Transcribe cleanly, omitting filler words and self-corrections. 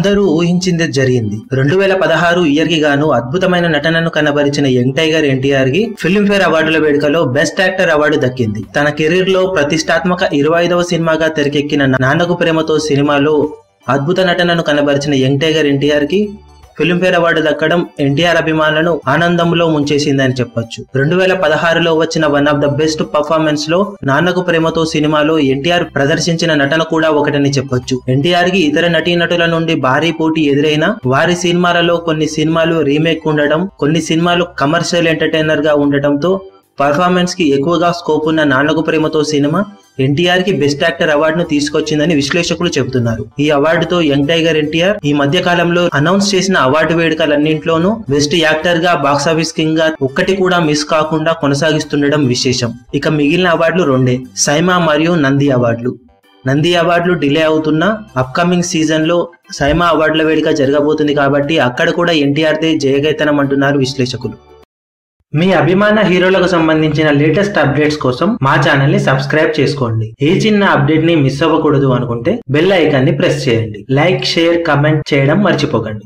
అందరూ ఊహించిందే జరిగింది. 2016 ఇయర్ కి గాను అద్భుతమైన నటనను కనబరిచిన యంగ్ టైగర్ ఎన్టీఆర్ కి ఫిల్మ్ఫేర్ అవార్డుల వేడుకలో బెస్ట్ యాక్టర్ అవార్డు దక్కింది. తన కెరీర్ లో ప్రతిష్టాత్మక 25వ సినిమాగా తెరకెక్కిన నాన్నకు ప్రేమతో సినిమాలో అద్భుత నటనను కనబరిచిన యంగ్ టైగర్ ఎన్టీఆర్ కి ఫిల్మ్ఫేర్ అవార్డు దక్కడం ఎన్టీఆర్ అభిమానులను ఆనందంలో ముంచేసిందని చెప్పొచ్చు. 2016లో వచ్చిన one of the best performance లో నాన్నకు ప్రేమతో సినిమాలో ఎన్టీఆర్ ప్రదర్శించిన నటన కూడా ఒకటని చెప్పొచ్చు. ఎన్టీఆర్ కి ఇతర నటీనటుల నుండి భారీ పోటీ ఎదురైనా వారి సినిమాలలో కొన్ని సినిమాలు రీమేక్ ఉండడం, కొన్ని సినిమాలు కమర్షియల్ ఎంటర్టైనర్ గా ఉండటంతో పర్ఫార్మెన్స్ కి ఎక్కువగా స్కోప్ ఉన్న నాన్నకు ప్రేమతో సినిమా ఎన్టీఆర్ కి బెస్ట్ యాక్టర్ అవార్డును తీసుకొచ్చిందని విశ్లేషకులు చెబుతున్నారు. ఈ అవార్డుతో యంగ్ టైగర్ ఎన్టీఆర్ ఈ మధ్య కాలంలో అనౌన్స్ చేసిన అవార్డు వేడుకలన్నింటిలోనూ బెస్ట్ యాక్టర్ గా, బాక్సాఫీస్ కింగ్ గా ఒక్కటి కూడా మిస్ కాకుండా కొనసాగిస్తుండడం విశేషం. ఇక మిగిలిన అవార్డులు రెండే, సైమా మరియు నంది అవార్డులు. నంది అవార్డులు డిలే అవుతున్న అప్కమింగ్ సీజన్ లో సైమా అవార్డుల వేడుక జరగబోతుంది కాబట్టి అక్కడ కూడా ఎన్టీఆర్ దే జయగైతనం అంటున్నారు విశ్లేషకులు. మీ అభిమాన హీరోలకు సంబంధించిన లేటెస్ట్ అప్డేట్స్ కోసం మా ఛానల్ ని సబ్స్క్రైబ్ చేసుకోండి. ఏ చిన్న అప్డేట్ ని మిస్ అవ్వకూడదు అనుకుంటే బెల్ ఐకాన్ ని ప్రెస్ చేయండి. లైక్, షేర్, కమెంట్ చేయడం మర్చిపోకండి.